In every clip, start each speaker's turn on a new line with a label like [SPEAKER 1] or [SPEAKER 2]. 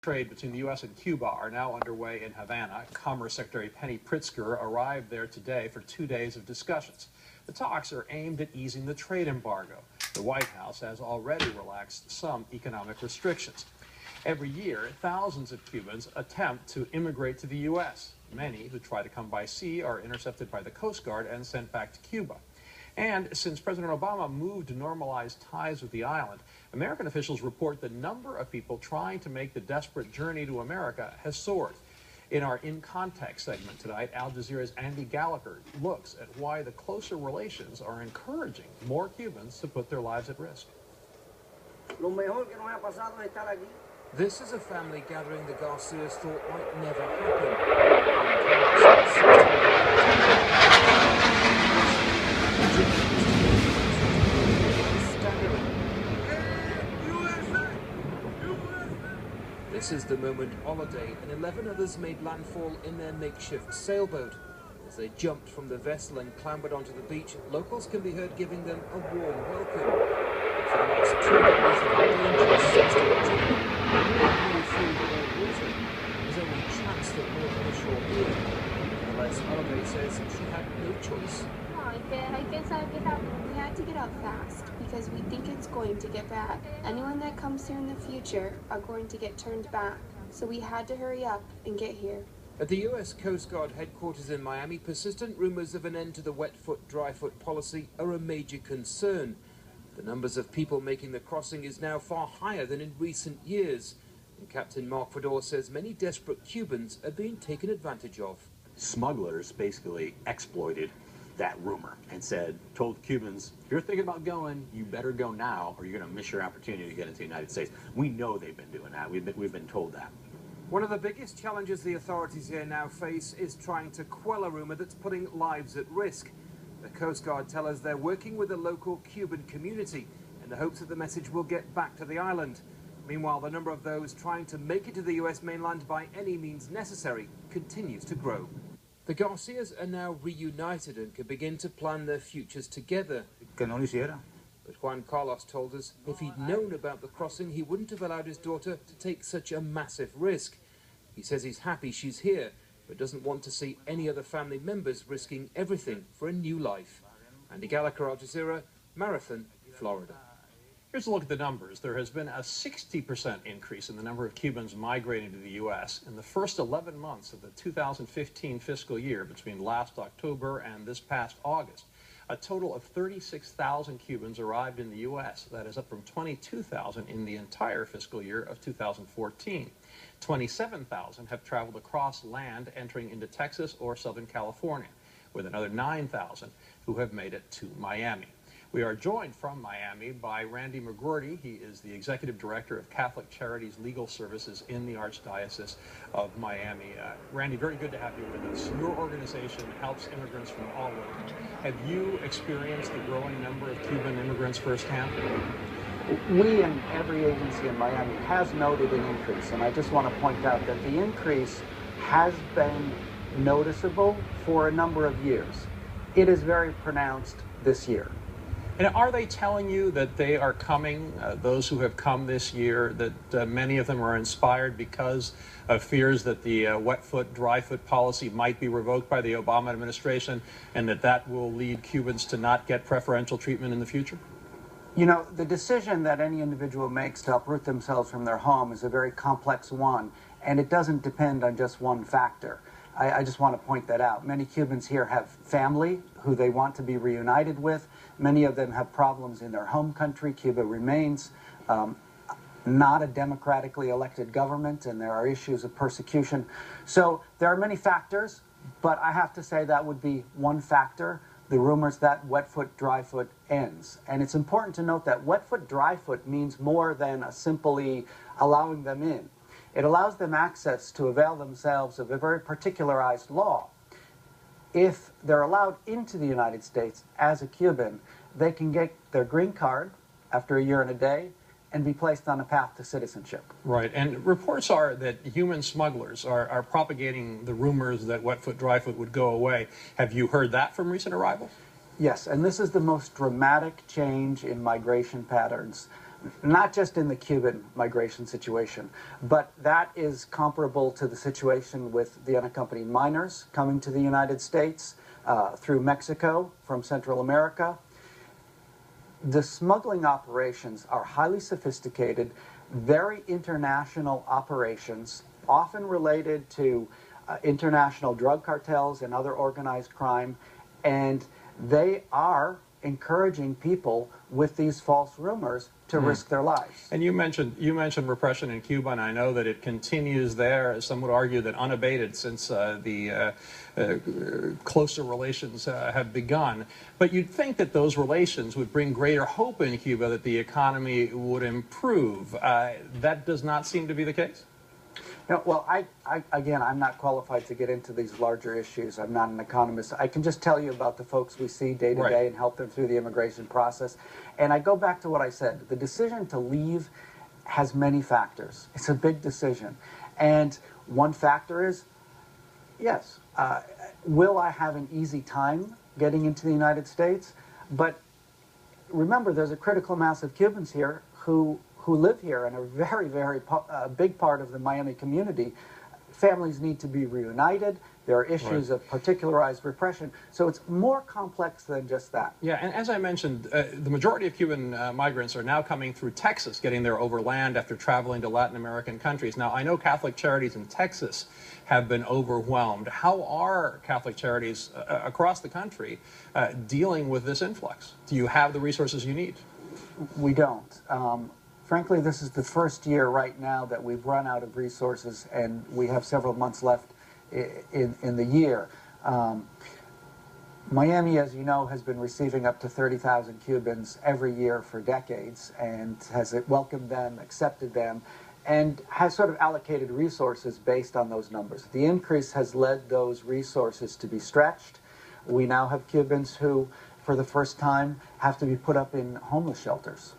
[SPEAKER 1] Trade between the U.S. and Cuba are now underway in Havana. Commerce Secretary Penny Pritzker arrived there today for 2 days of discussions. The talks are aimed at easing the trade embargo. The White House has already relaxed some economic restrictions. Every year, thousands of Cubans attempt to immigrate to the U.S. Many who try to come by sea are intercepted by the Coast Guard and sent back to Cuba. And since President Obama moved to normalize ties with the island, American officials report the number of people trying to make the desperate journey to America has soared. In our In Context segment tonight, Al Jazeera's Andy Gallagher looks at why the closer relations are encouraging more Cubans to put their lives at risk.
[SPEAKER 2] This is a family gathering the Garcias thought might never happen. This is the moment Holiday and 11 others made landfall in their makeshift sailboat. As they jumped from the vessel and clambered onto the beach, locals can be heard giving them a warm welcome. For the last 2 days of dangerous there's only a chance that more than a short year. Nonetheless, Holiday says she had no choice.
[SPEAKER 3] We had to get out fast because we think it's going to get bad. Anyone that comes here in the future are going to get turned back. So we had to hurry up and get here.
[SPEAKER 2] At the U.S. Coast Guard headquarters in Miami, persistent rumors of an end to the wet foot, dry foot policy are a major concern. The numbers of people making the crossing is now far higher than in recent years. And Captain Mark Fedor says many desperate Cubans are being taken advantage of.
[SPEAKER 4] Smugglers basically exploited that rumor and told Cubans, if you're thinking about going, you better go now or you're going to miss your opportunity to get into the United States. We know they've been doing that. We've been told that.
[SPEAKER 2] One of the biggest challenges the authorities here now face is trying to quell a rumor that's putting lives at risk. The Coast Guard tell us they're working with the local Cuban community in the hopes that the message will get back to the island. Meanwhile, the number of those trying to make it to the U.S. mainland by any means necessary continues to grow. The Garcias are now reunited and can begin to plan their futures together. But Juan Carlos told us if he'd known about the crossing, he wouldn't have allowed his daughter to take such a massive risk. He says he's happy she's here, but doesn't want to see any other family members risking everything for a new life. Andy Gallagher, Al Jazeera, Marathon, Florida.
[SPEAKER 1] Here's a look at the numbers. There has been a 60% increase in the number of Cubans migrating to the U.S. in the first 11 months of the 2015 fiscal year between last October and this past August. A total of 36,000 Cubans arrived in the U.S. That is up from 22,000 in the entire fiscal year of 2014. 27,000 have traveled across land entering into Texas or Southern California, with another 9,000 who have made it to Miami. We are joined from Miami by Randy McGrorty. He is the Executive Director of Catholic Charities Legal Services in the Archdiocese of Miami. Randy, very good to have you with us. Your organization helps immigrants from all over. Have you experienced the growing number of Cuban immigrants firsthand?
[SPEAKER 5] We and every agency in Miami has noted an increase, and I just want to point out that the increase has been noticeable for a number of years. It is very pronounced this year.
[SPEAKER 1] And are they telling you that they are coming, those who have come this year, that many of them are inspired because of fears that the wet foot, dry foot policy might be revoked by the Obama administration and that will lead Cubans to not get preferential treatment in the future?
[SPEAKER 5] You know, the decision that any individual makes to uproot themselves from their home is a very complex one, and it doesn't depend on just one factor. I just want to point that out. Many Cubans here have family who they want to be reunited with. Many of them have problems in their home country. Cuba remains not a democratically elected government, and there are issues of persecution. So there are many factors, but I have to say that would be one factor, the rumors that wet foot, dry foot ends. And it's important to note that wet foot, dry foot means more than simply allowing them in. It allows them access to avail themselves of a very particularized law. If they're allowed into the United States as a Cuban, they can get their green card after a year and a day and be placed on a path to citizenship.
[SPEAKER 1] Right, and reports are that human smugglers are propagating the rumors that wet foot, dry foot would go away. Have you heard that from recent arrivals?
[SPEAKER 5] Yes, and this is the most dramatic change in migration patterns. not just in the Cuban migration situation, but that is comparable to the situation with the unaccompanied minors coming to the United States through Mexico from Central America. The smuggling operations are highly sophisticated, very international operations, often related to international drug cartels and other organized crime, and they are encouraging people with these false rumors to risk their lives.
[SPEAKER 1] And you mentioned repression in Cuba, and I know that it continues there. Some would argue that unabated since the closer relations have begun. But you'd think that those relations would bring greater hope in Cuba that the economy would improve. That does not seem to be the case?
[SPEAKER 5] No, well, again, I'm not qualified to get into these larger issues. I'm not an economist. I can just tell you about the folks we see day to day and help them through the immigration process. And I go back to what I said. The decision to leave has many factors. It's a big decision. And one factor is, yes, will I have an easy time getting into the United States? But remember, there's a critical mass of Cubans here who live here and are very, very big part of the Miami community. Families need to be reunited. There are issues of particularized repression. So it's more complex than just that.
[SPEAKER 1] Yeah, and as I mentioned, the majority of Cuban migrants are now coming through Texas, getting there overland after traveling to Latin American countries. Now, I know Catholic Charities in Texas have been overwhelmed. How are Catholic Charities across the country dealing with this influx? Do you have the resources you need?
[SPEAKER 5] We don't. Frankly, this is the first year right now that we've run out of resources, and we have several months left in the year. Miami, as you know, has been receiving up to 30,000 Cubans every year for decades, and has welcomed them, accepted them, and has sort of allocated resources based on those numbers. The increase has led those resources to be stretched. We now have Cubans who, for the first time, have to be put up in homeless shelters.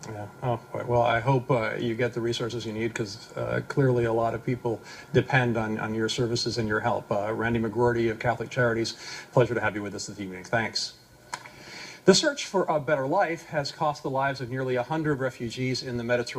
[SPEAKER 1] Yeah. Oh, well, I hope you get the resources you need, because clearly a lot of people depend on your services and your help. Randy McGrorty of Catholic Charities, pleasure to have you with us this evening. Thanks. The search for a better life has cost the lives of nearly 100 refugees in the Mediterranean.